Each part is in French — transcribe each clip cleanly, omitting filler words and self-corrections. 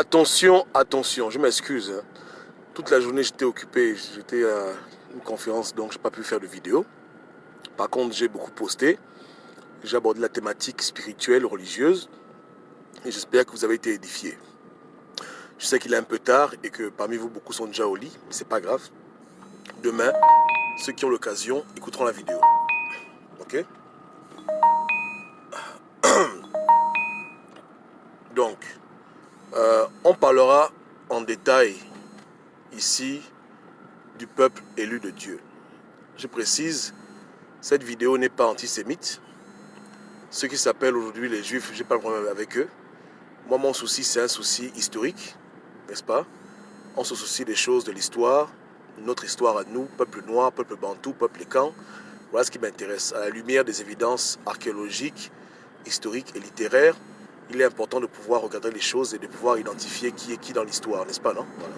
Attention, attention, je m'excuse. Hein. Toute la journée, j'étais occupé. J'étais à une conférence, donc je n'ai pas pu faire de vidéo. Par contre, j'ai beaucoup posté. J'ai abordé la thématique spirituelle, religieuse. Et j'espère que vous avez été édifiés. Je sais qu'il est un peu tard et que parmi vous, beaucoup sont déjà au lit. Mais c'est pas grave. Demain, ceux qui ont l'occasion écouteront la vidéo. Ok? Donc, on parlera en détail ici du peuple élu de Dieu. Je précise, cette vidéo n'est pas antisémite. Ceux qui s'appellent aujourd'hui les Juifs, je n'ai pas de problème avec eux. Moi, mon souci, c'est un souci historique, n'est-ce pas? On se soucie des choses de l'histoire, notre histoire à nous, peuple noir, peuple bantou, peuple Lécan. Voilà ce qui m'intéresse. À la lumière des évidences archéologiques, historiques et littéraires, il est important de pouvoir regarder les choses et de pouvoir identifier qui est qui dans l'histoire, n'est-ce pas, non? Voilà.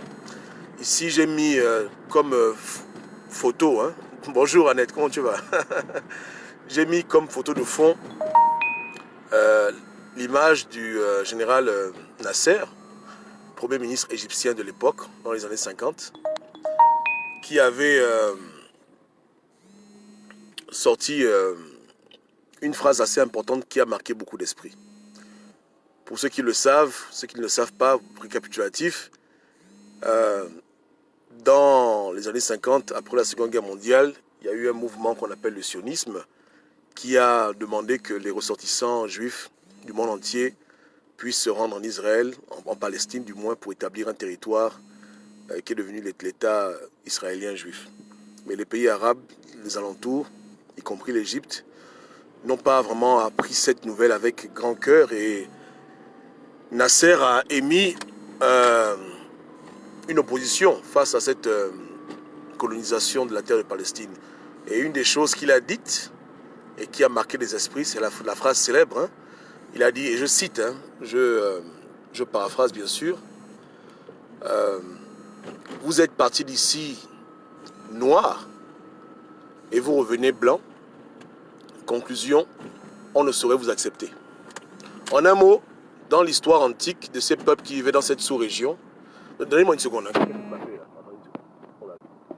Ici, j'ai mis comme photo, hein. Bonjour Annette, comment tu vas? J'ai mis comme photo de fond l'image du général Nasser, premier ministre égyptien de l'époque, dans les années 50, qui avait sorti une phrase assez importante qui a marqué beaucoup d'esprits. Pour ceux qui le savent, ceux qui ne le savent pas, récapitulatif, dans les années 50, après la Seconde Guerre mondiale, il y a eu un mouvement qu'on appelle le sionisme, qui a demandé que les ressortissants juifs du monde entier puissent se rendre en Israël, en Palestine du moins, pour établir un territoire qui est devenu l'État israélien juif. Mais les pays arabes, les alentours, y compris l'Égypte, n'ont pas vraiment appris cette nouvelle avec grand cœur et Nasser a émis une opposition face à cette colonisation de la terre de Palestine. Et une des choses qu'il a dites et qui a marqué les esprits, c'est la phrase célèbre. Hein. Il a dit, et je cite, hein, je paraphrase bien sûr, vous êtes parti d'ici noir et vous revenez blanc. Conclusion, on ne saurait vous accepter. En un mot, dans l'histoire antique de ces peuples qui vivaient dans cette sous-région, donnez-moi une seconde. Hein.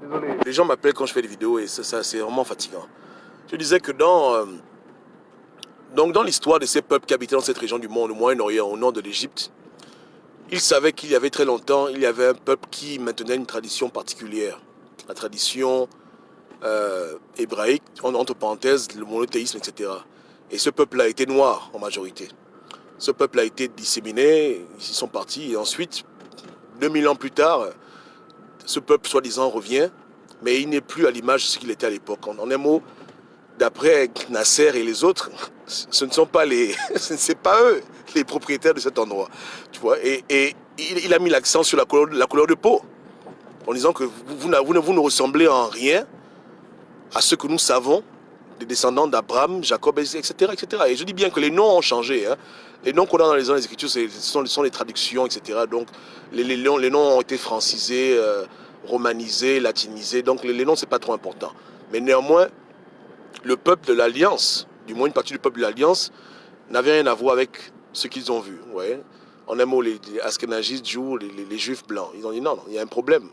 Désolé. Les gens m'appellent quand je fais des vidéos et ça c'est vraiment fatigant. Je disais que donc dans l'histoire de ces peuples qui habitaient dans cette région du monde, au Moyen-Orient, au nord de l'Égypte, ils savaient qu'il y avait très longtemps, il y avait un peuple qui maintenait une tradition particulière. La tradition hébraïque, entre parenthèses, le monothéisme, etc. Et ce peuple-là était noir en majorité. Ce peuple a été disséminé, ils sont partis, et ensuite, 2000 ans plus tard, ce peuple soi-disant revient, mais il n'est plus à l'image de ce qu'il était à l'époque. En un mot, d'après Nasser et les autres, ce ne sont pas c'est pas eux les propriétaires de cet endroit. Tu vois, et il a mis l'accent sur la couleur de peau, en disant que vous ne ressemblez en rien à ce que nous savons des descendants d'Abraham, Jacob, etc., etc. Et je dis bien que les noms ont changé. Hein. Les noms qu'on a dans les Écritures, ce sont les traductions, etc. Donc les noms ont été francisés, romanisés, latinisés. Donc les noms, c'est pas trop important. Mais néanmoins, le peuple de l'Alliance, du moins une partie du peuple de l'Alliance, n'avait rien à voir avec ce qu'ils ont vu. Ouais. En un mot, les Askenazis, les Juifs blancs, ils ont dit non, il y a un problème.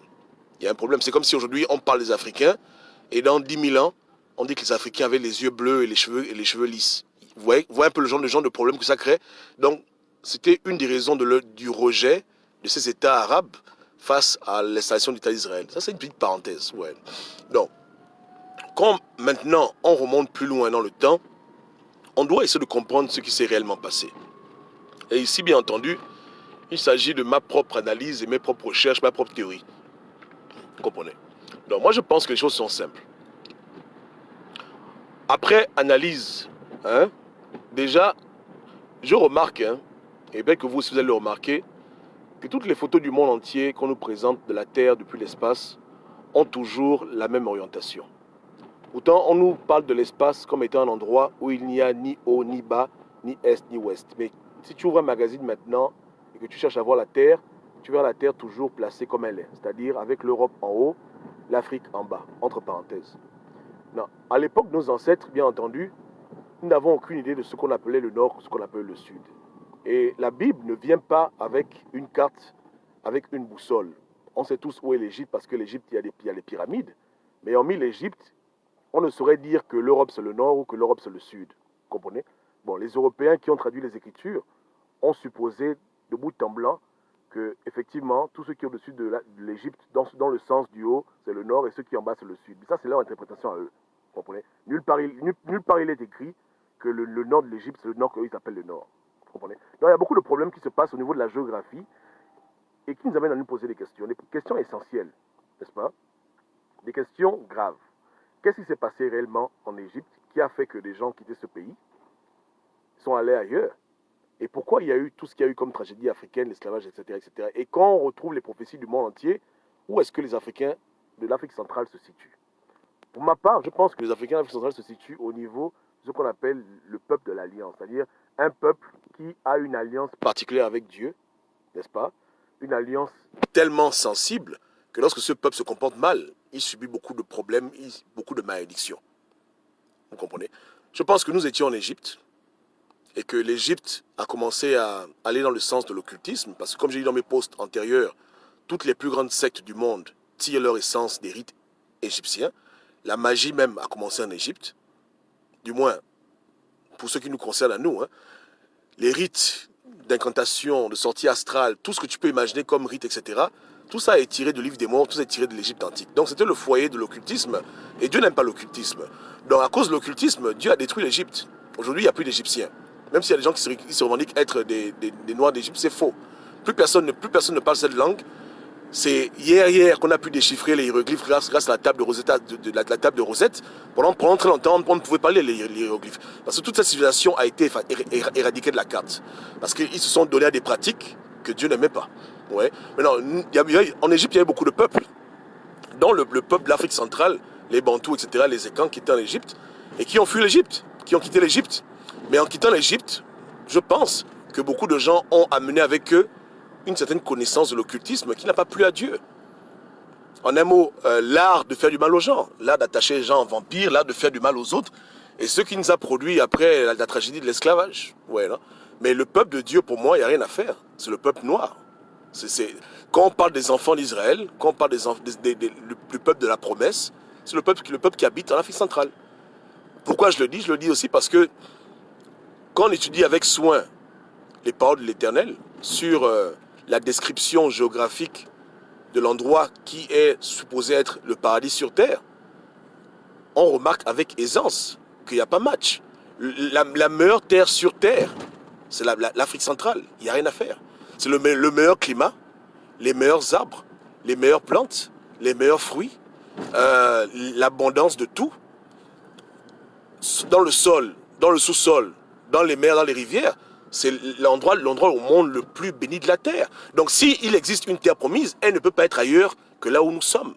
Il y a un problème. C'est comme si aujourd'hui on parle des Africains et dans 10 000 ans, on dit que les Africains avaient les yeux bleus et les cheveux lisses. Vous voyez un peu le genre de problème que ça crée. Donc, c'était une des raisons du rejet de ces États arabes face à l'installation de l'État d'Israël. Ça, c'est une petite parenthèse. Ouais. Donc, quand maintenant on remonte plus loin dans le temps, on doit essayer de comprendre ce qui s'est réellement passé. Et ici, bien entendu, il s'agit de ma propre analyse et mes propres recherches, ma propre théorie. Vous comprenez? Donc, moi, je pense que les choses sont simples. Après analyse, hein, déjà, je remarque, hein, et bien que vous aussi vous allez le remarquer, que toutes les photos du monde entier qu'on nous présente de la Terre depuis l'espace ont toujours la même orientation. Pourtant, on nous parle de l'espace comme étant un endroit où il n'y a ni haut, ni bas, ni est, ni ouest. Mais si tu ouvres un magazine maintenant et que tu cherches à voir la Terre, tu verras la Terre toujours placée comme elle est, c'est-à-dire avec l'Europe en haut, l'Afrique en bas, entre parenthèses. Non. À l'époque de nos ancêtres, bien entendu, nous n'avons aucune idée de ce qu'on appelait le nord, ce qu'on appelle le sud. Et la Bible ne vient pas avec une carte, avec une boussole. On sait tous où est l'Égypte parce que l'Égypte, il y a les pyramides. Mais hormis l'Égypte, on ne saurait dire que l'Europe c'est le nord ou que l'Europe c'est le sud. Vous comprenez? Bon, les Européens qui ont traduit les Écritures ont supposé de bout en blanc que, effectivement, tous ceux qui sont au-dessus de l'Égypte, dans le sens du haut, c'est le nord et ceux qui sont en bas, c'est le sud. Mais ça, c'est leur interprétation à eux. Vous comprenez? Nulle part il est écrit que le nord de l'Égypte, c'est le nord qu'eux ils appellent le nord. Vous comprenez? Donc, il y a beaucoup de problèmes qui se passent au niveau de la géographie et qui nous amènent à nous poser des questions essentielles, n'est-ce pas? Des questions graves. Qu'est-ce qui s'est passé réellement en Égypte qui a fait que des gens quittaient ce pays, sont allés ailleurs? Et pourquoi il y a eu tout ce qu'il y a eu comme tragédie africaine, l'esclavage, etc., etc. Et quand on retrouve les prophéties du monde entier, où est-ce que les Africains de l'Afrique centrale se situent? Pour ma part, je pense que les Africains de l'Afrique centrale se situent au niveau de ce qu'on appelle le peuple de l'alliance, c'est-à-dire un peuple qui a une alliance particulière avec Dieu, n'est-ce pas? Une alliance tellement sensible que lorsque ce peuple se comporte mal, il subit beaucoup de problèmes, beaucoup de malédictions. Vous comprenez? Je pense que nous étions en Égypte et que l'Égypte a commencé à aller dans le sens de l'occultisme parce que, comme j'ai dit dans mes posts antérieurs, toutes les plus grandes sectes du monde tirent leur essence des rites égyptiens. La magie même a commencé en Égypte, du moins pour ce qui nous concerne à nous. Hein. Les rites d'incantation, de sortie astrale, tout ce que tu peux imaginer comme rite, etc., tout ça est tiré du livre des morts, tout ça est tiré de l'Égypte antique. Donc c'était le foyer de l'occultisme, et Dieu n'aime pas l'occultisme. Donc à cause de l'occultisme, Dieu a détruit l'Égypte. Aujourd'hui, il n'y a plus d'Égyptiens. Même s'il y a des gens qui se revendiquent être des Noirs d'Égypte, c'est faux. Plus personne ne parle cette langue. C'est hier qu'on a pu déchiffrer les hiéroglyphes grâce à la table de Rosetta, la table de Rosette. Pendant très longtemps, on ne pouvait pas lire les hiéroglyphes. Parce que toute cette civilisation a été éradiquée de la carte. Parce qu'ils se sont donnés à des pratiques que Dieu n'aimait pas. Ouais. Maintenant, en Égypte, il y avait beaucoup de peuples. Dont le peuple de l'Afrique centrale, les Bantous, etc., les Ekans qui étaient en Égypte, et qui ont fui l'Égypte, qui ont quitté l'Égypte. Mais en quittant l'Égypte, je pense que beaucoup de gens ont amené avec eux une certaine connaissance de l'occultisme qui n'a pas plu à Dieu. En un mot, l'art de faire du mal aux gens, l'art d'attacher les gens en vampires, l'art de faire du mal aux autres, et ce qui nous a produit après la tragédie de l'esclavage. Ouais, non. Mais le peuple de Dieu, pour moi, il n'y a rien à faire. C'est le peuple noir. Quand on parle des enfants d'Israël, quand on parle du peuple de la promesse, c'est le peuple qui habite en Afrique centrale. Pourquoi je le dis? Je le dis aussi parce que quand on étudie avec soin les paroles de l'Éternel sur la description géographique de l'endroit qui est supposé être le paradis sur terre, on remarque avec aisance qu'il n'y a pas match. La meilleure terre sur terre, c'est l'Afrique centrale. Il n'y a rien à faire. C'est le meilleur climat, les meilleurs arbres, les meilleures plantes, les meilleurs fruits, l'abondance de tout. Dans le sol, dans le sous-sol, dans les mers, dans les rivières, c'est l'endroit au monde le plus béni de la terre. Donc s'il existe une terre promise, elle ne peut pas être ailleurs que là où nous sommes.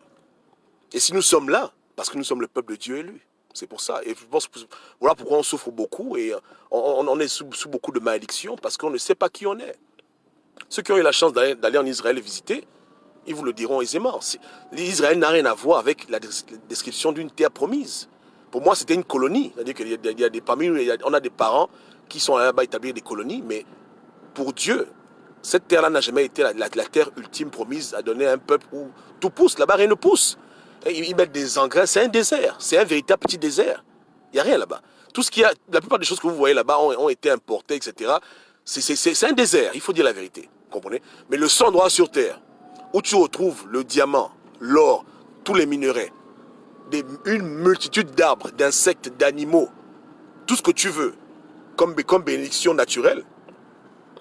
Et si nous sommes là, parce que nous sommes le peuple de Dieu élu. C'est pour ça. Et je pense que voilà pourquoi on souffre beaucoup et on est sous beaucoup de malédictions parce qu'on ne sait pas qui on est. Ceux qui ont eu la chance d'aller en Israël et visiter, ils vous le diront aisément. L'Israël n'a rien à voir avec la description d'une terre promise. Pour moi, c'était une colonie. C'est-à-dire qu'il y a parmi nous, on a des parents qui sont là-bas établir des colonies, mais pour Dieu, cette terre-là n'a jamais été la terre ultime promise à donner à un peuple où tout pousse. Là-bas, rien ne pousse. Ils mettent des engrais, c'est un désert. C'est un véritable petit désert. Il n'y a rien là-bas. La plupart des choses que vous voyez là-bas ont été importées, etc. C'est un désert, il faut dire la vérité. Comprenez? Mais le seul endroit sur terre où tu retrouves le diamant, l'or, tous les minerais, une multitude d'arbres, d'insectes, d'animaux, tout ce que tu veux, comme bénédiction naturelle,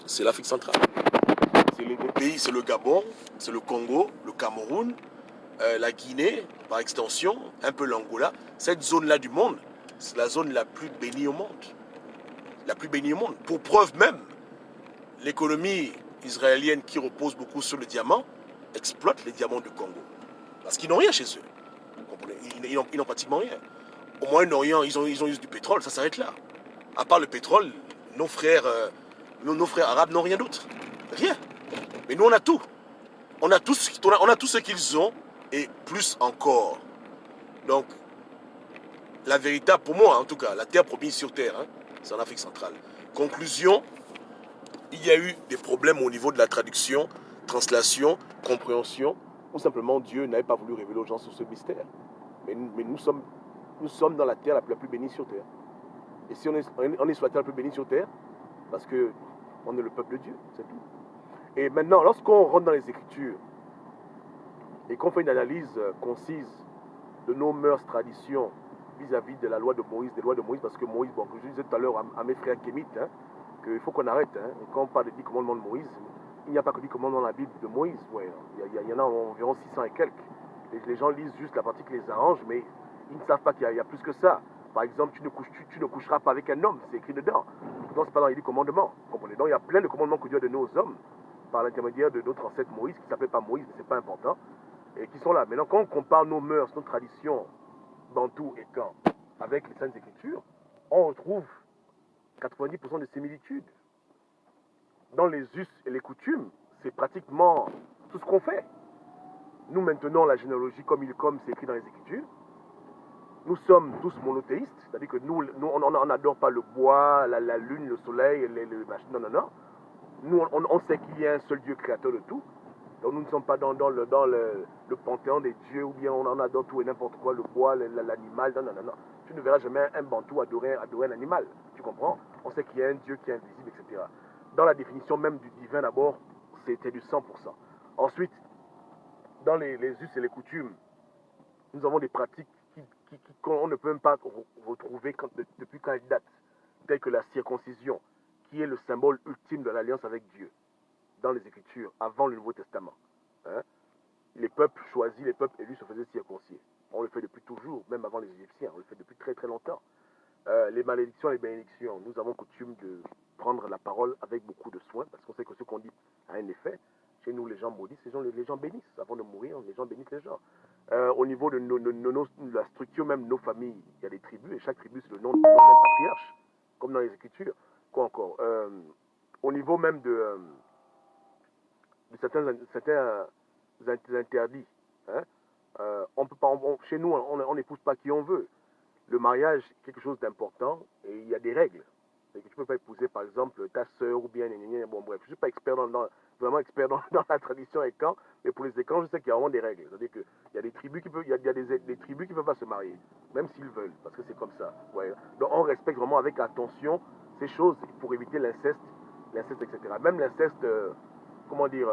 c'est l'Afrique centrale. C'est le pays, c'est le Gabon, c'est le Congo, le Cameroun, la Guinée, par extension, un peu l'Angola. Cette zone-là du monde, c'est la zone la plus bénie au monde. La plus bénie au monde. Pour preuve même, l'économie israélienne qui repose beaucoup sur le diamant exploite les diamants du Congo. Parce qu'ils n'ont rien chez eux. Ils n'ont pratiquement rien. Au Moyen-Orient, ils ont juste du pétrole, ça s'arrête là. À part le pétrole, nos frères arabes n'ont rien d'autre. Rien. Mais nous, on a tout. On a tout ce qu'ils ont et plus encore. Donc, la véritable, pour moi en tout cas, la terre promise sur terre, hein, c'est en Afrique centrale. Conclusion, il y a eu des problèmes au niveau de la traduction, translation, compréhension, ou simplement Dieu n'avait pas voulu révéler aux gens sur ce mystère. Mais nous sommes dans la terre la plus bénie sur terre. Et si on est sur la terre la plus bénie sur terre, parce qu'on est le peuple de Dieu, c'est tout. Et maintenant, lorsqu'on rentre dans les Écritures et qu'on fait une analyse concise de nos mœurs, traditions, vis-à-vis de la loi de Moïse, des lois de Moïse, parce que Moïse, bon, comme je disais tout à l'heure à mes frères kémites, hein, qu'il faut qu'on arrête. Hein, quand on parle des 10 commandements de Moïse, il n'y a pas que 10 commandements dans la Bible de Moïse. Ouais, il y en a environ 600 et quelques. Les gens lisent juste la partie qui les arrange, mais ils ne savent pas qu'il y a plus que ça. Par exemple, tu ne coucheras pas avec un homme, c'est écrit dedans. Donc, c'est pas dans les 10 commandements. Comprenez? Donc, il y a plein de commandements que Dieu a donnés aux hommes par l'intermédiaire de notre ancêtre Moïse, qui ne s'appelait pas Moïse, mais c'est pas important, et qui sont là. Maintenant, quand on compare nos mœurs, nos traditions, bantou et kan, avec les Saintes Écritures, on retrouve 90% de similitudes. Dans les us et les coutumes, c'est pratiquement tout ce qu'on fait. Nous maintenons la généalogie comme c'est écrit dans les Écritures. Nous sommes tous monothéistes, c'est-à-dire que nous on n'adore pas le bois, la lune, le soleil, les machines. Non, non, non. Nous, on sait qu'il y a un seul Dieu créateur de tout. Donc nous ne sommes pas dans le panthéon des dieux, ou bien on adore tout et n'importe quoi, le bois, l'animal. Non, non, non, non. Tu ne verras jamais un bantou adorer un animal. Tu comprends? On sait qu'il y a un Dieu qui est invisible, etc. Dans la définition même du divin, d'abord, c'était du 100%. Ensuite, dans les us et les coutumes, nous avons des pratiques qu'on ne peut même pas retrouver depuis quand elles datent, telles que la circoncision, qui est le symbole ultime de l'alliance avec Dieu, dans les Écritures, avant le Nouveau Testament. Hein? Les peuples choisis, les peuples élus se faisaient circoncier. On le fait depuis toujours, même avant les Égyptiens, on le fait depuis très très longtemps. Les malédictions et les bénédictions, nous avons coutume de prendre la parole avec beaucoup de soin, parce qu'on sait que ce qu'on dit a un effet. Chez nous, les gens maudissent, les gens bénissent. Avant de mourir, les gens bénissent les gens. Au niveau de la structure même de nos familles, il y a des tribus, et chaque tribu, c'est le nom d'un patriarche, comme dans les Écritures. Quoi encore? Au niveau même de certains interdits, hein, on peut pas, chez nous, on n'épouse pas qui on veut. Le mariage est quelque chose d'important et il y a des règles. Tu ne peux pas épouser, par exemple, ta sœur ou bien... Bon, bref, je ne suis pas expert vraiment expert dans la tradition et quand, mais pour les écans, je sais qu'il y a vraiment des règles. C'est-à-dire qu'il y a des tribus qui peuvent, il y a des tribus qui peuvent pas se marier, même s'ils veulent, parce que c'est comme ça. Ouais. Donc on respecte vraiment avec attention ces choses pour éviter l'inceste, etc. Même l'inceste, comment dire,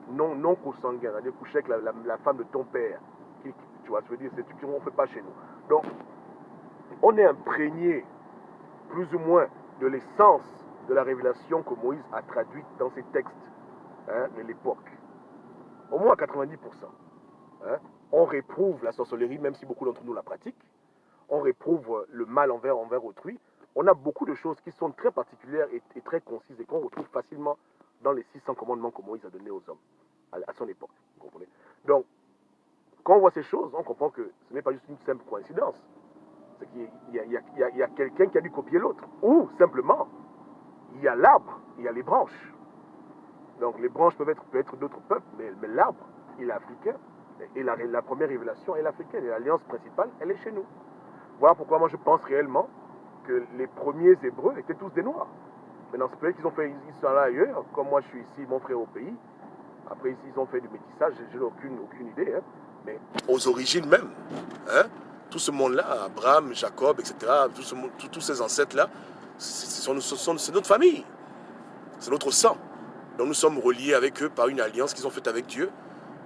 non consanguin, c'est-à-dire coucher avec la femme de ton père. Tu vois, je veux dire, c'est tout qu'on ne fait pas chez nous. Donc, on est imprégné, plus ou moins, de l'essence de la révélation que Moïse a traduite dans ses textes, hein, de l'époque. Au moins 90%. Hein. On réprouve la sorcellerie, même si beaucoup d'entre nous la pratiquent. On réprouve le mal envers autrui. On a beaucoup de choses qui sont très particulières et très concises et qu'on retrouve facilement dans les 600 commandements que Moïse a donnés aux hommes à son époque. Vous comprenez? Donc, quand on voit ces choses, on comprend que ce n'est pas juste une simple coïncidence. C'est qu'il y a quelqu'un qui a dû copier l'autre. Ou simplement, il y a l'arbre, il y a les branches. Donc les branches peuvent être d'autres peuples, mais l'arbre, il est africain. Et la première révélation est africaine. Et l'alliance principale, elle est chez nous. Voilà pourquoi moi je pense réellement que les premiers Hébreux étaient tous des Noirs. Maintenant, c'est peut-être qu'ils ont fait, ils sont là ailleurs, comme moi je suis ici, mon frère au pays. Après, ici, ils ont fait du métissage, je n'ai aucune idée. Hein. Mais aux origines même, hein, tout ce monde-là, Abraham, Jacob, etc., tous ces ancêtres-là, c'est notre famille. C'est notre sang. Donc nous sommes reliés avec eux par une alliance qu'ils ont faite avec Dieu.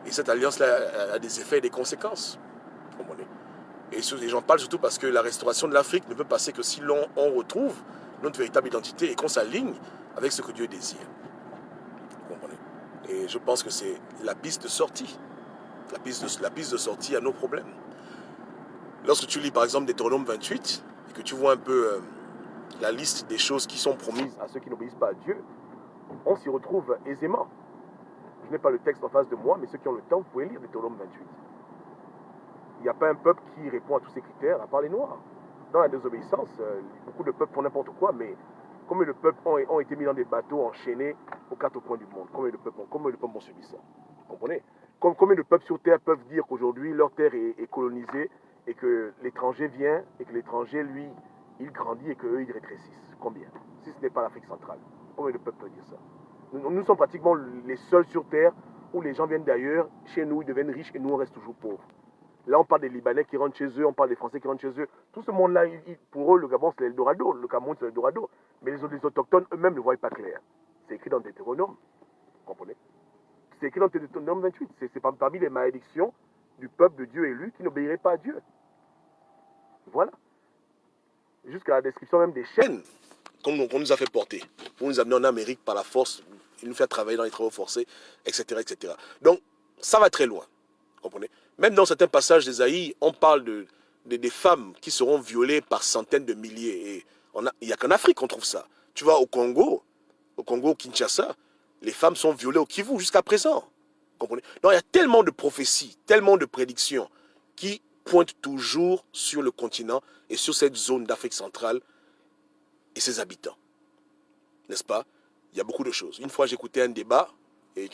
Et cette alliance-là a des effets et des conséquences. Et j'en parle surtout parce que la restauration de l'Afrique ne peut passer que si on retrouve notre véritable identité et qu'on s'aligne avec ce que Dieu désire. Vous comprenez? Et je pense que c'est la piste de sortie. La piste de sortie à nos problèmes. Lorsque tu lis par exemple Deutéronome 28 et que tu vois un peu la liste des choses qui sont promises à ceux qui n'obéissent pas à Dieu, on s'y retrouve aisément. Je n'ai pas le texte en face de moi, mais ceux qui ont le temps, vous pouvez lire Deutéronome 28. Il n'y a pas un peuple qui répond à tous ces critères, à part les Noirs. Dans la désobéissance, beaucoup de peuples font n'importe quoi, mais combien de peuples ont été mis dans des bateaux enchaînés aux quatre coins du monde? Combien de peuples ont subi ça? Vous comprenez? Combien de peuples sur Terre peuvent dire qu'aujourd'hui leur terre est colonisée et que l'étranger vient et que l'étranger, lui, il grandit et qu'eux, ils rétrécissent? Combien? Si ce n'est pas l'Afrique centrale. Combien de peuples peuvent dire ça? Nous sommes pratiquement les seuls sur Terre où les gens viennent d'ailleurs, chez nous, ils deviennent riches et nous, on reste toujours pauvres. Là, on parle des Libanais qui rentrent chez eux, on parle des Français qui rentrent chez eux. Tout ce monde-là, pour eux, le Gabon, c'est l'Eldorado. Le Cameroun, c'est l'Eldorado. Mais les autochtones eux-mêmes ne voient pas clair. C'est écrit dans Deutéronome. Vous comprenez? C'est écrit dans Deutéronome 28. C'est parmi les malédictions du peuple de Dieu élu qui n'obéirait pas à Dieu. Voilà. Jusqu'à la description même des chaînes qu'on nous a fait porter pour nous amener en Amérique par la force, nous faire travailler dans les travaux forcés, etc., etc. Donc, ça va très loin. Vous comprenez? Même dans certains passages d'Ésaïe, on parle des femmes qui seront violées par centaines de milliers. Et il n'y a qu'en Afrique qu'on trouve ça. Tu vois, au Congo, Kinshasa, les femmes sont violées au Kivu jusqu'à présent. Vous comprenez? Donc, il y a tellement de prophéties, tellement de prédictions qui pointent toujours sur le continent et sur cette zone d'Afrique centrale et ses habitants. N'est-ce pas? Il y a beaucoup de choses. Une fois, j'écoutais un débat, et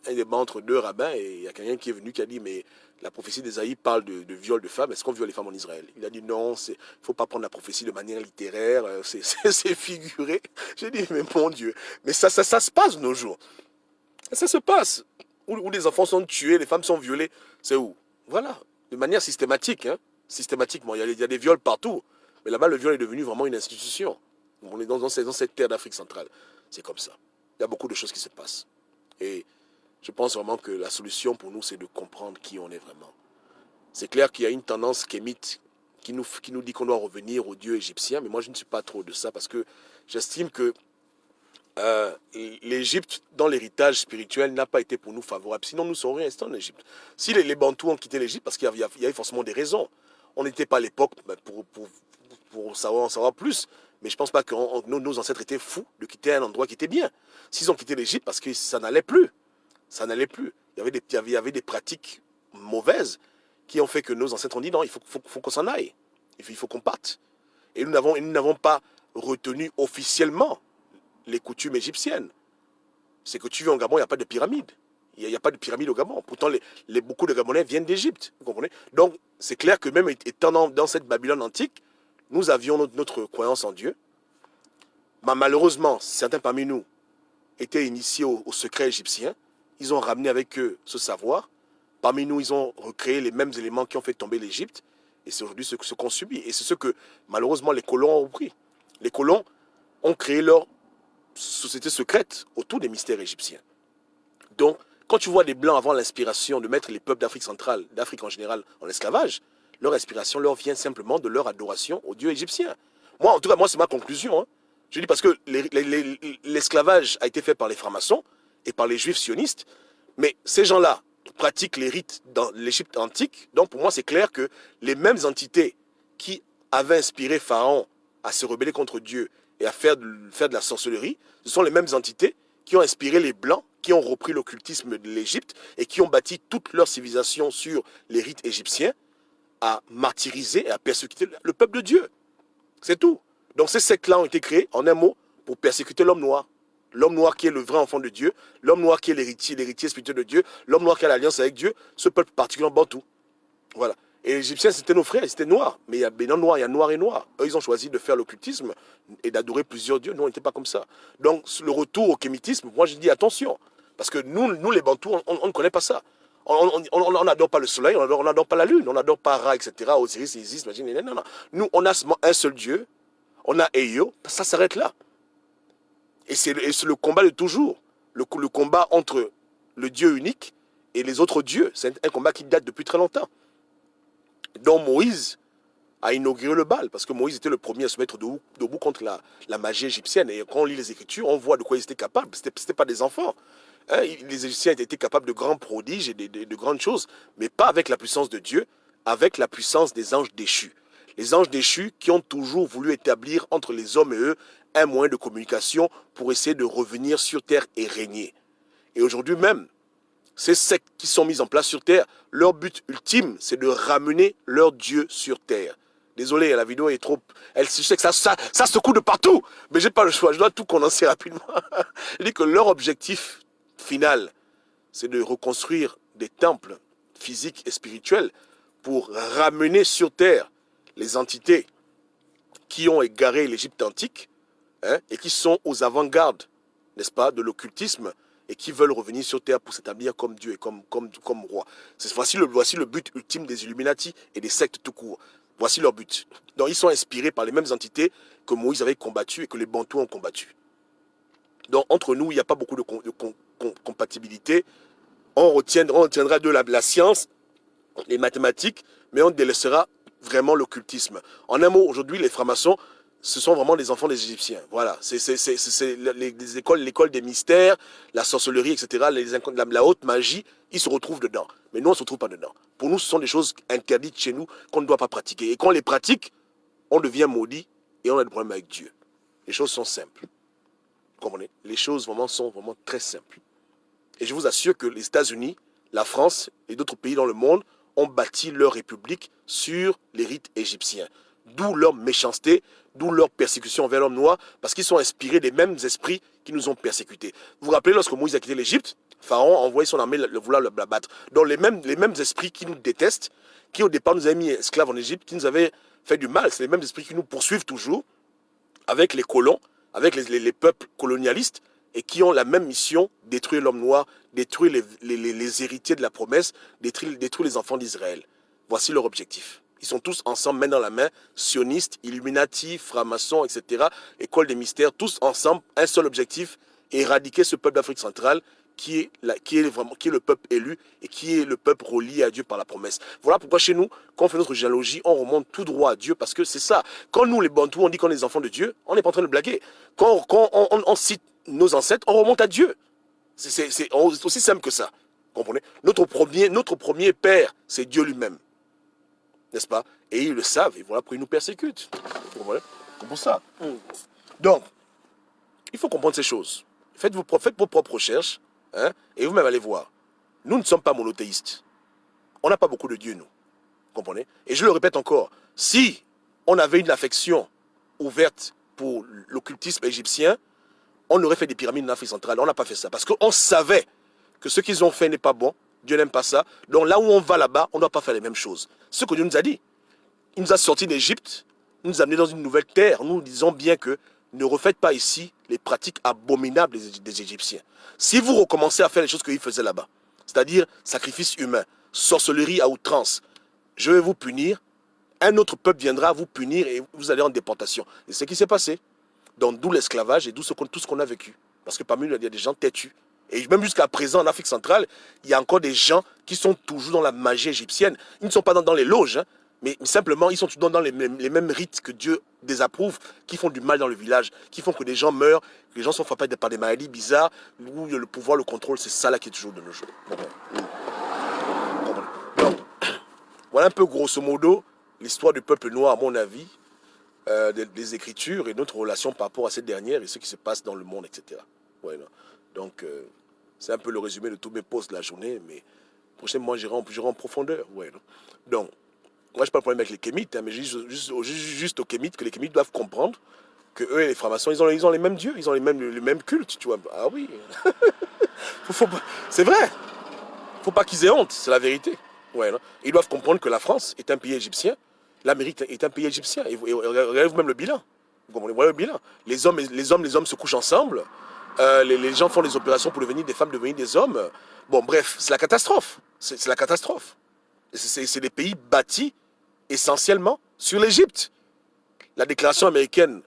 un débat entre deux rabbins, et il y a quelqu'un qui est venu qui a dit, mais la prophétie d'Ésaïe parle de viol de femmes, est-ce qu'on viole les femmes en Israël? Il a dit non, il ne faut pas prendre la prophétie de manière littéraire, c'est figuré. J'ai dit, mais mon Dieu, mais ça se passe de nos jours. Ça se passe. Où les enfants sont tués, les femmes sont violées, c'est où? Voilà, de manière systématique, hein? Systématiquement. Il y a des viols partout, mais là-bas, le viol est devenu vraiment une institution. On est dans cette terre d'Afrique centrale. C'est comme ça. Il y a beaucoup de choses qui se passent. Et je pense vraiment que la solution pour nous, c'est de comprendre qui on est vraiment. C'est clair qu'il y a une tendance kémite qui nous dit qu'on doit revenir au dieu égyptien, mais moi, je ne suis pas trop de ça parce que j'estime que l'Égypte, dans l'héritage spirituel, n'a pas été pour nous favorable. Sinon, nous serions restés en Égypte. Si les Bantous ont quitté l'Égypte, parce qu'il y avait forcément des raisons. On n'était pas à l'époque pour en savoir plus. Mais je ne pense pas que nos ancêtres étaient fous de quitter un endroit qui était bien. S'ils ont quitté l'Égypte, parce que ça n'allait plus. Ça n'allait plus. Il y avait des pratiques mauvaises qui ont fait que nos ancêtres ont dit non, il faut qu'on s'en aille. Il faut qu'on parte. Et nous n'avons pas retenu officiellement les coutumes égyptiennes. C'est que tu vis en Gabon, il n'y a pas de pyramide. Il n'y a pas de pyramide au Gabon. Pourtant, beaucoup de Gabonais viennent d'Égypte. Vous comprenez? Donc, c'est clair que même étant dans cette Babylone antique, nous avions notre croyance en Dieu. Mais malheureusement, certains parmi nous étaient initiés au secret égyptien. Ils ont ramené avec eux ce savoir. Parmi nous, ils ont recréé les mêmes éléments qui ont fait tomber l'Égypte. Et c'est aujourd'hui ce qu'on subit. Et c'est ce que, malheureusement, les colons ont pris. Les colons ont créé leur société secrète autour des mystères égyptiens. Donc, quand tu vois des Blancs avoir l'inspiration de mettre les peuples d'Afrique centrale, d'Afrique en général, en esclavage, leur inspiration leur vient simplement de leur adoration aux dieux égyptiens. Moi, en tout cas, c'est ma conclusion. Hein. Je dis parce que l'esclavage a été fait par les francs-maçons et par les juifs sionistes, mais ces gens-là pratiquent les rites dans l'Égypte antique. Donc, pour moi, c'est clair que les mêmes entités qui avaient inspiré Pharaon à se rebeller contre Dieu et à faire de la sorcellerie, ce sont les mêmes entités qui ont inspiré les Blancs, qui ont repris l'occultisme de l'Égypte et qui ont bâti toute leur civilisation sur les rites égyptiens, à martyriser et à persécuter le peuple de Dieu. C'est tout. Donc ces sectes-là ont été créées, en un mot, pour persécuter l'homme noir. L'homme noir qui est le vrai enfant de Dieu, l'homme noir qui est l'héritier spirituel de Dieu, l'homme noir qui a l'alliance avec Dieu, ce peuple particulièrement bantou. Voilà. Et les Égyptiens, c'était nos frères, c'était noir. Mais il y a bénin noir, il y a noir et noir. Eux, ils ont choisi de faire l'occultisme et d'adorer plusieurs dieux. Nous, on n'était pas comme ça. Donc, le retour au kémitisme, moi, je dis attention. Parce que nous les Bantous, on ne connaît pas ça. On n'adore pas le soleil, on n'adore pas la lune, on n'adore pas Ra, etc., Osiris, Isis, imagine, non, non. Nous, on a un seul Dieu, on a Eyo, ça s'arrête là. Et c'est le combat de toujours. Le combat entre le Dieu unique et les autres dieux. C'est un combat qui date depuis très longtemps. Donc Moïse a inauguré le Baal, parce que Moïse était le premier à se mettre debout contre la magie égyptienne. Et quand on lit les Écritures, on voit de quoi ils étaient capables. Ce n'étaient pas des enfants. Hein, les Égyptiens étaient capables de grands prodiges et de grandes choses, mais pas avec la puissance de Dieu, avec la puissance des anges déchus. Les anges déchus qui ont toujours voulu établir entre les hommes et eux un moyen de communication pour essayer de revenir sur terre et régner. Et aujourd'hui même, ces sectes qui sont mises en place sur terre, leur but ultime, c'est de ramener leur Dieu sur terre. Désolé, la vidéo est trop... je sais que ça secoue de partout, mais je n'ai pas le choix, je dois tout condenser rapidement. Je dis que leur objectif final, c'est de reconstruire des temples physiques et spirituels pour ramener sur terre les entités qui ont égaré l'Égypte antique, hein, et qui sont aux avant-gardes n'est-ce pas, de l'occultisme, et qui veulent revenir sur Terre pour s'établir comme Dieu et comme roi. Voici le but ultime des Illuminati et des sectes tout court. Voici leur but. Donc ils sont inspirés par les mêmes entités que Moïse avait combattues et que les Bantous ont combattues. Donc entre nous, il n'y a pas beaucoup de compatibilité. On retiendra de la science, les mathématiques, mais on délaissera vraiment l'occultisme. En un mot, aujourd'hui, les francs-maçons, ce sont vraiment des enfants des Égyptiens. Voilà, c'est l'école des mystères, la sorcellerie, etc., la haute magie, ils se retrouvent dedans. Mais nous, on ne se retrouve pas dedans. Pour nous, ce sont des choses interdites chez nous qu'on ne doit pas pratiquer. Et quand on les pratique, on devient maudit et on a des problèmes avec Dieu. Les choses sont simples. Vous comprenez? Les choses sont vraiment très simples. Et je vous assure que les États-Unis, la France et d'autres pays dans le monde ont bâti leur république sur les rites égyptiens. D'où leur méchanceté, d'où leur persécution envers l'homme noir, parce qu'ils sont inspirés des mêmes esprits qui nous ont persécutés. Vous vous rappelez, lorsque Moïse a quitté l'Égypte, Pharaon a envoyé son armée vouloir l'abattre. Donc les mêmes esprits qui nous détestent, qui au départ nous avaient mis esclaves en Égypte, qui nous avaient fait du mal, c'est les mêmes esprits qui nous poursuivent toujours, avec les colons, avec les peuples colonialistes, et qui ont la même mission, détruire l'homme noir, détruire les héritiers de la promesse, détruire les enfants d'Israël. Voici leur objectif. Ils sont tous ensemble, main dans la main, sionistes, illuminati, francs-maçons, etc., école des mystères, tous ensemble, un seul objectif, éradiquer ce peuple d'Afrique centrale qui est le peuple élu et qui est le peuple relié à Dieu par la promesse. Voilà pourquoi chez nous, quand on fait notre généalogie, on remonte tout droit à Dieu, parce que c'est ça. Quand nous, les Bantous, on dit qu'on est les enfants de Dieu, on n'est pas en train de blaguer. Quand on cite nos ancêtres, on remonte à Dieu. C'est aussi simple que ça. Comprenez? Notre premier père, c'est Dieu lui-même. N'est-ce pas? Et ils le savent, et voilà pourquoi ils nous persécutent. Vous comprenez? C'est pour ça. Donc, il faut comprendre ces choses. Faites vos propres recherches, hein, et vous-même allez voir. Nous ne sommes pas monothéistes. On n'a pas beaucoup de dieux, nous. Vous comprenez? Et je le répète encore, si on avait une affection ouverte pour l'occultisme égyptien, on aurait fait des pyramides en Afrique centrale. On n'a pas fait ça. Parce qu'on savait que ce qu'ils ont fait n'est pas bon. Dieu n'aime pas ça. Donc là où on va là-bas, on ne doit pas faire les mêmes choses. Ce que Dieu nous a dit. Il nous a sortis d'Égypte, il nous a amenés dans une nouvelle terre. Nous disons bien que ne refaites pas ici les pratiques abominables des Égyptiens. Si vous recommencez à faire les choses qu'ils faisaient là-bas, c'est-à-dire sacrifice humain, sorcellerie à outrance, je vais vous punir. Un autre peuple viendra vous punir et vous allez en déportation. Et c'est ce qui s'est passé. Donc d'où l'esclavage et d'où tout ce qu'on a vécu. Parce que parmi nous, il y a des gens têtus. Et même jusqu'à présent, en Afrique centrale, il y a encore des gens qui sont toujours dans la magie égyptienne. Ils ne sont pas dans les loges, hein, mais simplement, ils sont toujours dans les mêmes rites que Dieu désapprouve, qui font du mal dans le village, qui font que des gens meurent, que les gens sont frappés par des maladies bizarres, où le pouvoir, le contrôle, c'est ça là qui est toujours de nos jours. Donc, voilà un peu grosso modo l'histoire du peuple noir, à mon avis, des Écritures et notre relation par rapport à cette dernière et ce qui se passe dans le monde, etc. Ouais, non. Donc, c'est un peu le résumé de tous mes posts de la journée, mais prochainement, j'irai en profondeur. Ouais, non. Donc, moi, je n'ai pas de problème avec les Kémites, hein, mais juste aux Kémites, que les Kémites doivent comprendre que eux et les francs-maçons, ils ont les mêmes dieux, ils ont les mêmes cultes, tu vois. Ah oui, c'est vrai. Il ne faut pas qu'ils aient honte, c'est la vérité. Ouais, non. Ils doivent comprendre que la France est un pays égyptien, l'Amérique est un pays égyptien. Et regardez vous-même le bilan. Vous voyez le bilan. Les hommes se couchent ensemble. Les gens font des opérations pour devenir des femmes, devenir des hommes. Bon, bref, c'est la catastrophe. C'est la catastrophe. C'est des pays bâtis essentiellement sur l'Égypte. La déclaration américaine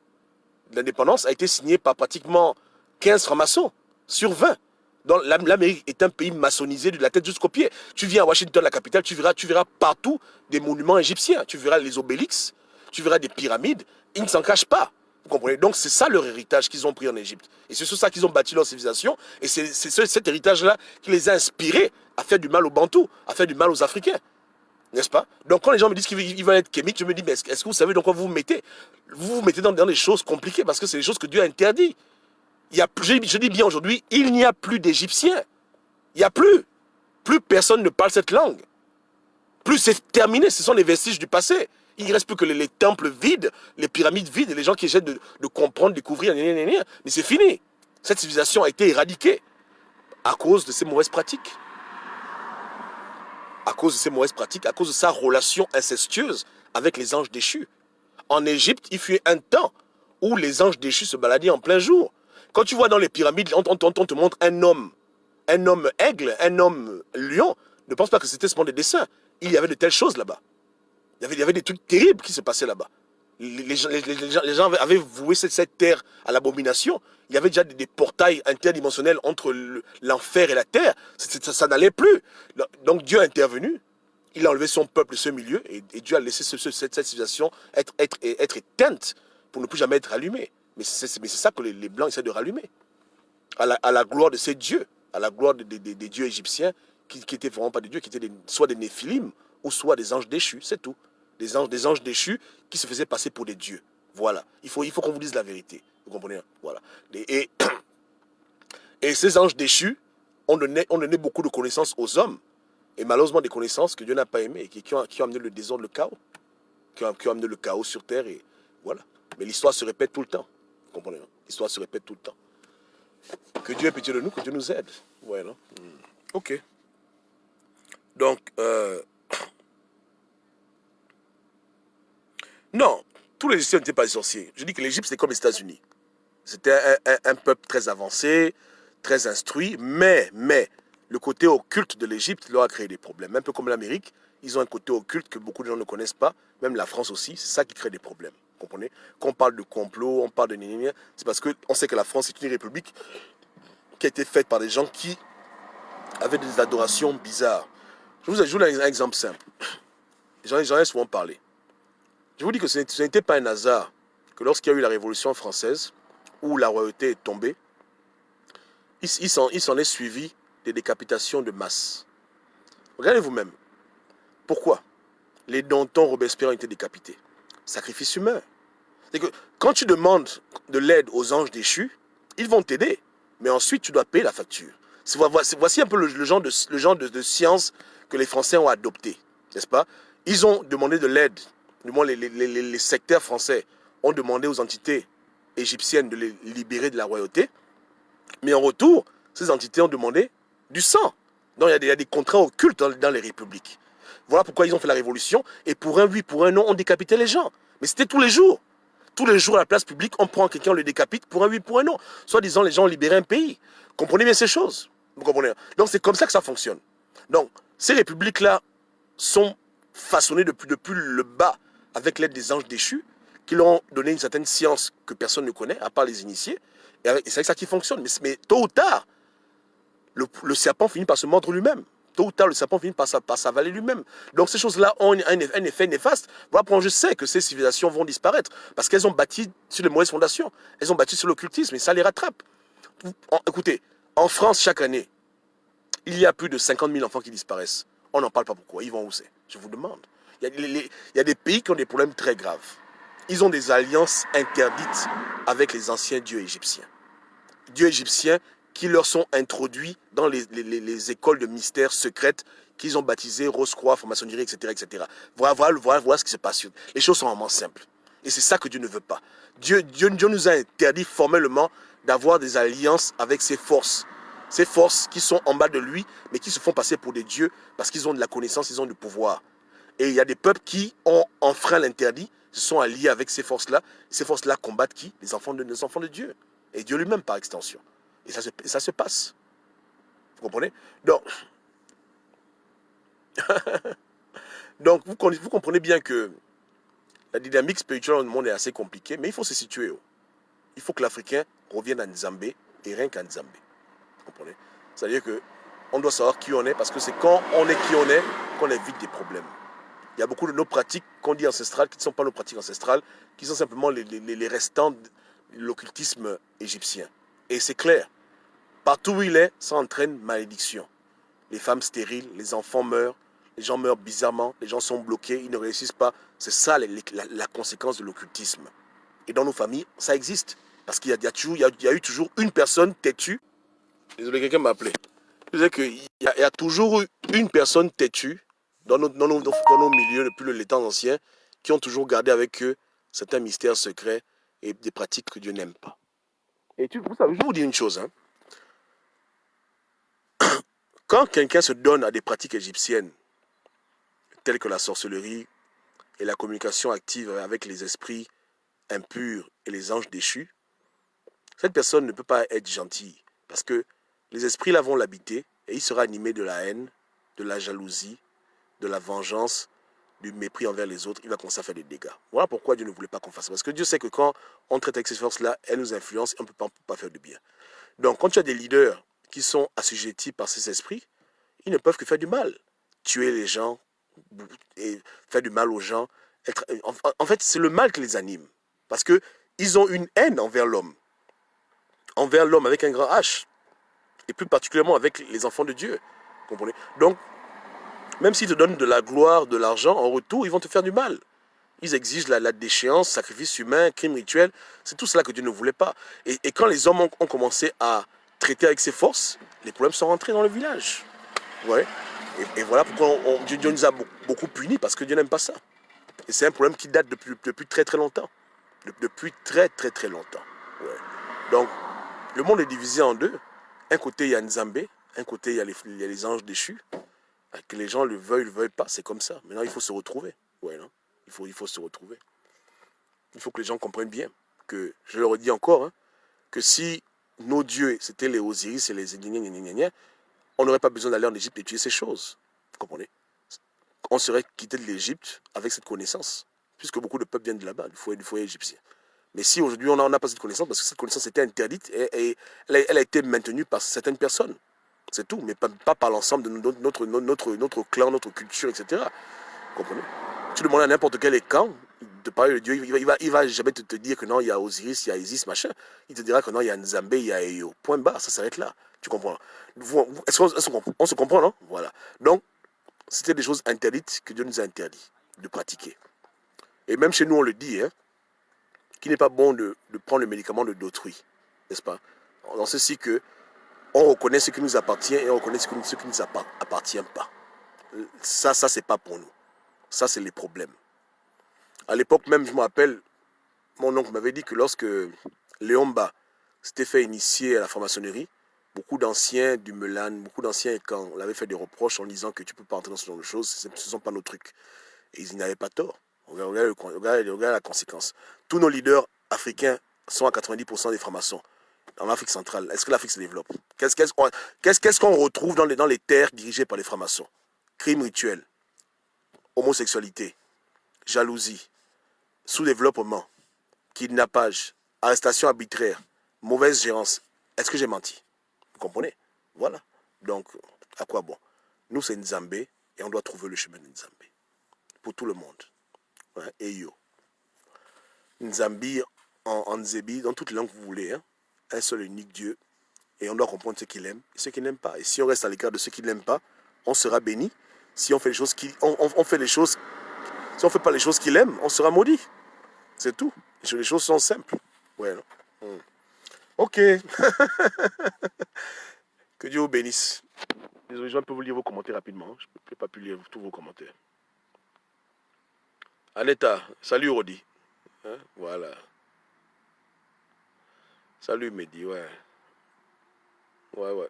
d'indépendance a été signée par pratiquement 15 francs-maçons sur 20. Donc l'Amérique est un pays maçonnisé de la tête jusqu'aux pieds. Tu viens à Washington, la capitale, tu verras partout des monuments égyptiens. Tu verras les obélix, tu verras des pyramides. Ils ne s'en cachent pas. Vous comprenez? Donc c'est ça leur héritage qu'ils ont pris en Égypte. Et c'est sur ça qu'ils ont bâti leur civilisation. Et c'est cet héritage-là qui les a inspirés à faire du mal aux Bantous, à faire du mal aux Africains. N'est-ce pas? Donc quand les gens me disent qu'ils veulent être kémites, je me dis, mais est-ce que vous savez dans quoi vous vous mettez? Vous vous mettez dans des choses compliquées parce que c'est des choses que Dieu a interdites. Je dis bien aujourd'hui, il n'y a plus d'Égyptiens. Il n'y a plus. Plus personne ne parle cette langue. Plus c'est terminé, ce sont les vestiges du passé. Il ne reste plus que les temples vides, les pyramides vides, et les gens qui essaient de comprendre, découvrir, mais c'est fini. Cette civilisation a été éradiquée à cause de ces mauvaises pratiques. À cause de ces mauvaises pratiques, à cause de sa relation incestueuse avec les anges déchus. En Égypte, il fut un temps où les anges déchus se baladaient en plein jour. Quand tu vois dans les pyramides, on te montre un homme aigle, un homme lion. Ne pense pas que c'était seulement des dessins. Il y avait de telles choses là-bas. Il y avait des trucs terribles qui se passaient là-bas. Les gens avaient voué cette terre à l'abomination. Il y avait déjà des portails interdimensionnels entre l'enfer et la terre. Ça n'allait plus. Donc Dieu a intervenu. Il a enlevé son peuple de ce milieu et Dieu a laissé cette civilisation être éteinte pour ne plus jamais être allumée. Mais c'est ça que les Blancs essaient de rallumer. À la gloire de ces dieux, à la gloire des dieux égyptiens qui n'étaient vraiment pas des dieux, qui étaient soit des néphilim ou soit des anges déchus, c'est tout. Des anges déchus qui se faisaient passer pour des dieux. Voilà. Il faut qu'on vous dise la vérité. Vous comprenez? Voilà. Et ces anges déchus ont donné beaucoup de connaissances aux hommes. Et malheureusement des connaissances que Dieu n'a pas aimées et qui ont amené le désordre, le chaos. Qui ont amené le chaos sur terre et voilà. Mais l'histoire se répète tout le temps. Vous comprenez? L'histoire se répète tout le temps. Que Dieu ait pitié de nous, que Dieu nous aide. Ouais, non? Ok. Donc, non, tous les Égyptiens n'étaient pas des sorciers. Je dis que l'Égypte, c'était comme les États-Unis. C'était un peuple très avancé, très instruit, mais le côté occulte de l'Égypte leur a créé des problèmes. Un peu comme l'Amérique, ils ont un côté occulte que beaucoup de gens ne connaissent pas, même la France aussi, c'est ça qui crée des problèmes. Vous comprenez? Quand on parle de complot, on parle de nénémia, c'est parce qu'on sait que la France est une république qui a été faite par des gens qui avaient des adorations bizarres. Je vous donne un exemple simple. J'en ai souvent parlé. Je vous dis que ce n'était pas un hasard que lorsqu'il y a eu la Révolution française, où la royauté est tombée, il s'en est suivi des décapitations de masse. Regardez vous-même. Pourquoi les Danton, Robespierre ont été décapités? Sacrifice humain. C'est que quand tu demandes de l'aide aux anges déchus, ils vont t'aider. Mais ensuite, tu dois payer la facture. Voici un peu le genre de science que les Français ont adopté. N'est-ce pas? Ils ont demandé de l'aide. Du moins, les sectaires français ont demandé aux entités égyptiennes de les libérer de la royauté. Mais en retour, ces entités ont demandé du sang. Donc il y a des contrats occultes dans les républiques. Voilà pourquoi ils ont fait la révolution. Et pour un oui, pour un non, on décapitait les gens. Mais c'était tous les jours. Tous les jours à la place publique, on prend quelqu'un, on le décapite pour un oui, pour un non. Soit disant, les gens ont libéré un pays. Comprenez bien ces choses. Vous comprenez? Donc c'est comme ça que ça fonctionne. Donc ces républiques-là sont façonnées depuis le bas avec l'aide des anges déchus qui leur ont donné une certaine science que personne ne connaît, à part les initiés. Et c'est avec ça qui fonctionne. Mais tôt ou tard, le serpent finit par se mordre lui-même. Tôt ou tard, le serpent finit par s'avaler lui-même. Donc ces choses-là ont un effet néfaste. Voilà pourquoi je sais que ces civilisations vont disparaître. Parce qu'elles ont bâti sur les mauvaises fondations. Elles ont bâti sur l'occultisme et ça les rattrape. Écoutez, en France, chaque année, il y a plus de 50 000 enfants qui disparaissent. On n'en parle pas pourquoi. Ils vont où c'est? Je vous demande. Il y a des pays qui ont des problèmes très graves. Ils ont des alliances interdites avec les anciens dieux égyptiens. Dieux égyptiens qui leur sont introduits dans les écoles de mystères secrètes qu'ils ont baptisées Rose-Croix, franc-maçonnerie, etc., etc. Voilà ce qui se passe. Les choses sont vraiment simples. Et c'est ça que Dieu ne veut pas. Dieu nous a interdit formellement d'avoir des alliances avec ces forces. Ces forces qui sont en bas de lui, mais qui se font passer pour des dieux parce qu'ils ont de la connaissance, ils ont du pouvoir. Et il y a des peuples qui ont enfreint l'interdit, se sont alliés avec ces forces-là. Ces forces-là combattent qui? Les enfants de Dieu. Et Dieu lui-même par extension. Et ça se passe. Vous comprenez? Donc vous comprenez bien que la dynamique spirituelle dans le monde est assez compliquée, mais il faut se situer. Il faut que l'Africain revienne à Nzambé et rien qu'à Nzambé. Vous comprenez? C'est-à-dire qu'on doit savoir qui on est, parce que c'est quand on est qui on est qu'on évite des problèmes. Il y a beaucoup de nos pratiques qu'on dit ancestrales, qui ne sont pas nos pratiques ancestrales, qui sont simplement les restants de l'occultisme égyptien. Et c'est clair, partout où il est, ça entraîne malédiction. Les femmes stériles, les enfants meurent, les gens meurent bizarrement, les gens sont bloqués, ils ne réussissent pas. C'est ça la conséquence de l'occultisme. Et dans nos familles, ça existe. Parce qu'il y a eu toujours une personne têtue. Désolé, quelqu'un m'a appelé. Je disais qu'il y a toujours eu une personne têtue dans nos milieux depuis les temps anciens qui ont toujours gardé avec eux certains mystères secrets et des pratiques que Dieu n'aime pas. Et vous savez, je vais vous dire une chose. Quand quelqu'un se donne à des pratiques égyptiennes, telles que la sorcellerie et la communication active avec les esprits impurs et les anges déchus, Cette personne ne peut pas être gentille parce que les esprits là vont l'habiter et il sera animé de la haine, de la jalousie, de la vengeance, du mépris envers les autres. Il va commencer à faire des dégâts. Voilà pourquoi Dieu ne voulait pas qu'on fasse ça. Parce que Dieu sait que quand on traite avec ces forces-là, elles nous influencent et on ne peut pas faire de bien. Donc quand tu as des leaders qui sont assujettis par ces esprits, ils ne peuvent que faire du mal. Tuer les gens, et faire du mal aux gens. En fait, c'est le mal qui les anime. Parce qu'ils ont une haine envers l'homme. Envers l'homme avec un grand H. Et plus particulièrement avec les enfants de Dieu. Vous comprenez? Donc, même s'ils te donnent de la gloire, de l'argent, en retour, ils vont te faire du mal. Ils exigent la déchéance, sacrifice humain, crime rituel. C'est tout cela que Dieu ne voulait pas. Et quand les hommes ont commencé à traiter avec ces forces, les problèmes sont rentrés dans le village. Ouais. Et voilà pourquoi Dieu nous a beaucoup punis, parce que Dieu n'aime pas ça. Et c'est un problème qui date depuis très très longtemps. Depuis très très très longtemps. Ouais. Donc, le monde est divisé en deux. Un côté, il y a Nzambé. Un côté, il y a les anges déchus. Que les gens le veuillent pas, c'est comme ça. Maintenant, il faut se retrouver. Ouais, non? Il faut se retrouver. Il faut que les gens comprennent bien que, je leur dis encore, hein, que si nos dieux, c'était les Osiris et les gna, on n'aurait pas besoin d'aller en Égypte étudier ces choses. Vous comprenez? On serait quitté de l'Égypte avec cette connaissance, puisque beaucoup de peuples viennent de là-bas, du foyer égyptien. Mais si aujourd'hui on n'a pas cette connaissance, parce que cette connaissance était interdite et elle a été maintenue par certaines personnes. C'est tout, mais pas par l'ensemble de notre clan, notre culture, etc. Vous comprenez? Tu demandes à n'importe quel camp de parler de Dieu, il va jamais te dire que non, il y a Osiris, il y a Isis, machin. Il te dira que non, il y a Nzambé, il y a Eyo. Point barre, ça s'arrête là. Tu comprends? Est-ce qu'on se comprend, non? Voilà. Donc, c'était des choses interdites que Dieu nous a interdit de pratiquer. Et même chez nous, on le dit, hein, qu'il n'est pas bon de prendre le médicament de d'autrui, n'est-ce pas? Dans ceci que on reconnaît ce qui nous appartient et on reconnaît ce qui ne nous appartient pas. Ça c'est pas pour nous. Ça, c'est les problèmes. À l'époque même, je me rappelle, mon oncle m'avait dit que lorsque Léomba s'était fait initier à la franc-maçonnerie, beaucoup d'anciens du Melan, beaucoup d'anciens camps l'avaient fait des reproches en disant que tu ne peux pas entrer dans ce genre de choses, ce ne sont pas nos trucs. Et ils n'avaient pas tort. Regarde la conséquence. Tous nos leaders africains sont à 90% des francs-maçons. En Afrique centrale, est-ce que l'Afrique se développe? Qu'est-ce qu'on retrouve dans les terres dirigées par les francs-maçons? Crimes rituels, homosexualité, jalousie, sous-développement, kidnappage, arrestation arbitraire, mauvaise gérance. Est-ce que j'ai menti? Vous comprenez? Voilà. Donc, à quoi bon? Nous, c'est Nzambé et on doit trouver le chemin de Nzambé. Pour tout le monde. Ouais, Eyo. Nzambi, en Nzebi, dans toutes les langues que vous voulez. Hein? Un seul et unique Dieu. Et on doit comprendre ce qu'il aime et ce qu'il n'aime pas. Et si on reste à l'écart de ce qu'il n'aime pas, on sera béni. Si on fait les choses on fait les choses, si on ne fait pas les choses qu'il aime, on sera maudit. C'est tout. Les choses sont simples. Ouais, non? Ok. Que Dieu vous bénisse. Désolé, je peux vous lire vos commentaires rapidement. Je n'ai pas pu lire tous vos commentaires. Aneta, salut Rodi. Hein? Voilà. Salut Mehdi, ouais. Ouais.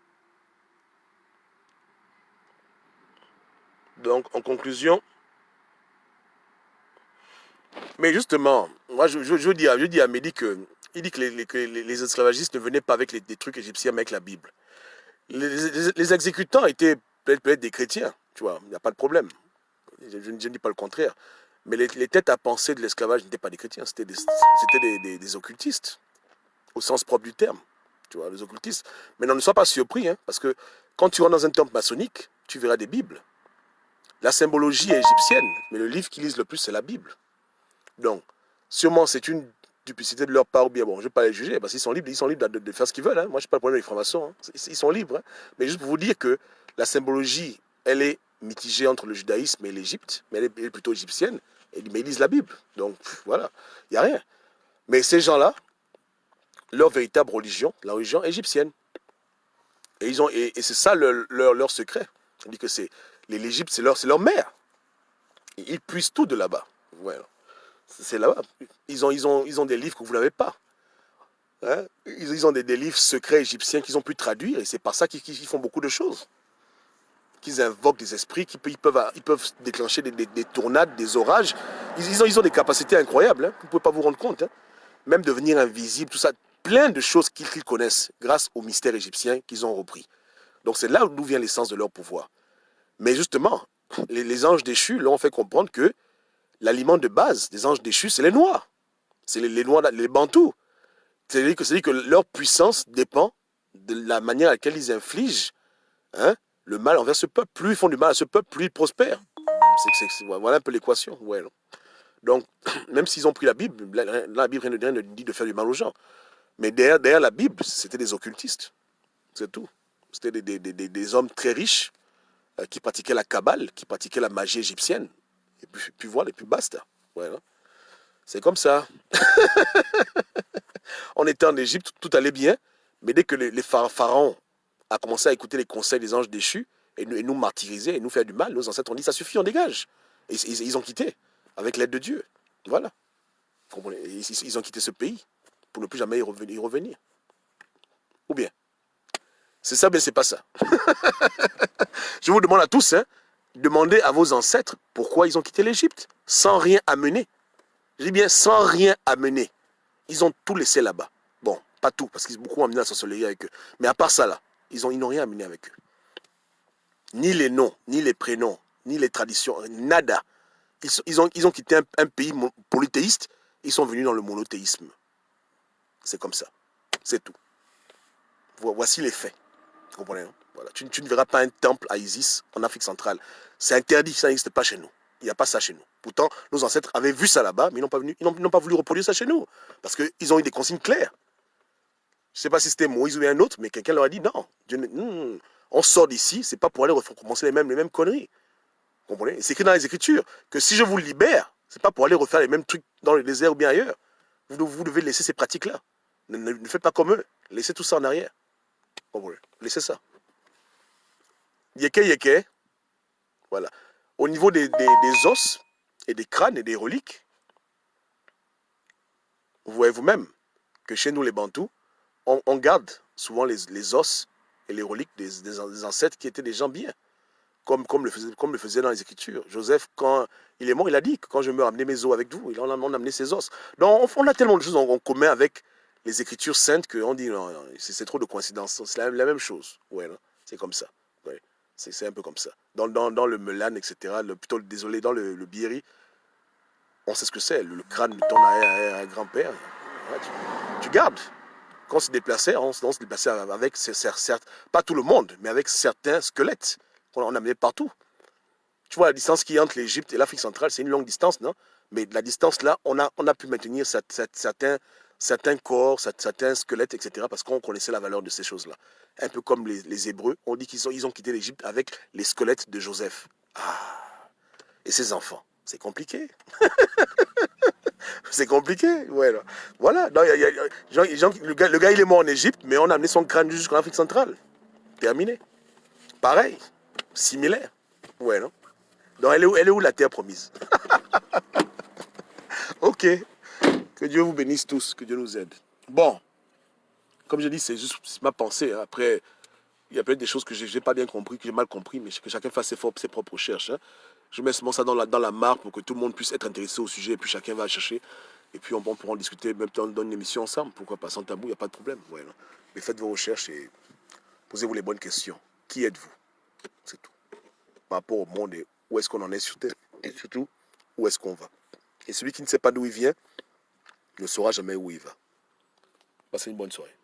Donc, en conclusion, mais justement, moi je dis à Mehdi que il dit que les esclavagistes ne venaient pas avec des trucs égyptiens, mais avec la Bible. Les exécutants étaient peut-être des chrétiens, tu vois, il n'y a pas de problème. Je ne dis pas le contraire. Mais les têtes à penser de l'esclavage n'étaient pas des chrétiens, c'était des occultistes, au sens propre du terme. Tu vois, les occultistes. Mais ne sois pas surpris, hein, parce que quand tu rentres dans un temple maçonnique, tu verras des Bibles. La symbologie est égyptienne, mais le livre qu'ils lisent le plus, c'est la Bible. Donc, sûrement, c'est une duplicité de leur part, ou bien, bon, je ne vais pas les juger, parce qu'ils sont libres de faire ce qu'ils veulent. Hein. Moi, je n'ai pas de problème avec les francs-maçons. Hein. Ils sont libres. Hein. Mais juste pour vous dire que la symbologie, elle est mitigée entre le judaïsme et l'Égypte, mais elle est plutôt égyptienne, mais ils lisent la Bible. Donc, voilà, il n'y a rien. Mais ces gens-là, leur véritable religion, la religion égyptienne. Et c'est ça leur secret. On dit que l'Égypte, c'est leur mère. Ils puissent tout de là-bas. Voilà. C'est là-bas. Ils ont des livres que vous n'avez pas. Hein? Ils ont des livres secrets égyptiens qu'ils ont pu traduire. Et c'est par ça qu'ils font beaucoup de choses. Qu'ils invoquent des esprits, ils peuvent déclencher des tornades, des orages. Ils ont des capacités incroyables. Hein? Vous ne pouvez pas vous rendre compte. Hein? Même devenir invisible, tout ça. plein de choses qu'ils connaissent grâce au mystère égyptien qu'ils ont repris. Donc c'est là d'où vient l'essence de leur pouvoir. Mais justement, les anges déchus leur ont fait comprendre que l'aliment de base des anges déchus, c'est les Noirs. C'est les Noirs, les Bantous. C'est-à-dire que leur puissance dépend de la manière à laquelle ils infligent le mal envers ce peuple. Plus ils font du mal à ce peuple, plus ils prospèrent. Voilà un peu l'équation. Ouais, donc, même s'ils ont pris la Bible rien ne dit de faire du mal aux gens. Mais derrière la Bible, c'était des occultistes. C'est tout. C'était des hommes très riches qui pratiquaient la Kabbale, qui pratiquaient la magie égyptienne. Et puis voilà, et puis basta. Ouais, c'est comme ça. On était en Égypte, tout allait bien, mais dès que les pharaons a commencé à écouter les conseils des anges déchus et nous martyriser et nous faire du mal, nos ancêtres ont dit ça suffit, on dégage. Et ils ont quitté avec l'aide de Dieu. Voilà. Ils ont quitté ce pays pour ne plus jamais y revenir. Ou bien, c'est ça, mais c'est pas ça. Je vous demande à tous, demandez à vos ancêtres pourquoi ils ont quitté l'Égypte sans rien amener. Je dis bien sans rien amener. Ils ont tout laissé là-bas. Bon, pas tout, parce qu'ils ont beaucoup amené la sorcellerie avec eux. Mais à part ça, là, ils n'ont rien amené avec eux. Ni les noms, ni les prénoms, ni les traditions, nada. Ils ont quitté un pays polythéiste, ils sont venus dans le monothéisme. C'est comme ça. C'est tout. Voici les faits. Vous comprenez, hein? Voilà. Tu ne verras pas un temple à Isis en Afrique centrale. C'est interdit, ça n'existe pas chez nous. Il n'y a pas ça chez nous. Pourtant, nos ancêtres avaient vu ça là-bas, mais ils n'ont pas voulu reproduire ça chez nous. Parce qu'ils ont eu des consignes claires. Je ne sais pas si c'était Moïse ou un autre, mais quelqu'un leur a dit non. On sort d'ici, c'est pas pour aller recommencer les mêmes conneries. Vous comprenez? C'est écrit dans les Écritures que si je vous libère, c'est pas pour aller refaire les mêmes trucs dans le désert ou bien ailleurs. Vous devez laisser ces pratiques-là. Ne faites pas comme eux. Laissez tout ça en arrière. Vous comprenez? Laissez ça. Yeke. Voilà. Au niveau des os et des crânes et des reliques, vous voyez vous-même que chez nous, les Bantous, on garde souvent les os et les reliques des ancêtres qui étaient des gens bien, comme le faisait dans les Écritures. Joseph, quand il est mort, il a dit que quand je meurs, amenez mes os avec vous. On a amené ses os. Donc, on a tellement de choses en commun avec les Écritures saintes qu'on dit non, c'est trop de coïncidences. C'est la même chose. Ouais, c'est comme ça. Ouais. C'est un peu comme ça. Dans le Melan, etc., désolé, dans le Biéri, on sait ce que c'est. Le crâne de ton arrière-grand-père. Ouais, tu gardes. Quand on se déplaçait, on se déplaçait avec, certes, pas tout le monde, mais avec certains squelettes qu'on amenait partout. Tu vois, la distance qui est entre l'Égypte et l'Afrique centrale, c'est une longue distance, non? Mais la distance là, on a pu maintenir certains corps, certains squelettes, etc., parce qu'on connaissait la valeur de ces choses-là. Un peu comme les Hébreux, on dit qu'ils ont quitté l'Égypte avec les squelettes de Joseph. Ah, et ses enfants. C'est compliqué. C'est compliqué. Ouais, là. Voilà. Non, le gars, il est mort en Égypte, mais on a amené son crâne jusqu'en Afrique centrale. Terminé. Pareil. Similaire. Ouais, non? Donc, elle est où la terre promise? Ok. Que Dieu vous bénisse tous. Que Dieu nous aide. Bon. Comme je dis, c'est juste ma pensée. Après, il y a peut-être des choses que j'ai pas bien compris, que j'ai mal compris, mais que chacun fasse ses propres recherches. Je mets ça dans la mare pour que tout le monde puisse être intéressé au sujet, et puis chacun va chercher. Et puis on pourra en discuter même dans une émission ensemble. Pourquoi pas? Sans tabou, il n'y a pas de problème. Ouais, mais faites vos recherches et posez-vous les bonnes questions. Qui êtes-vous? C'est tout. Par rapport au monde et où est-ce qu'on en est sur Terre. Et surtout, où est-ce qu'on va. Et celui qui ne sait pas d'où il vient ne saura jamais où il va. Passez une bonne soirée.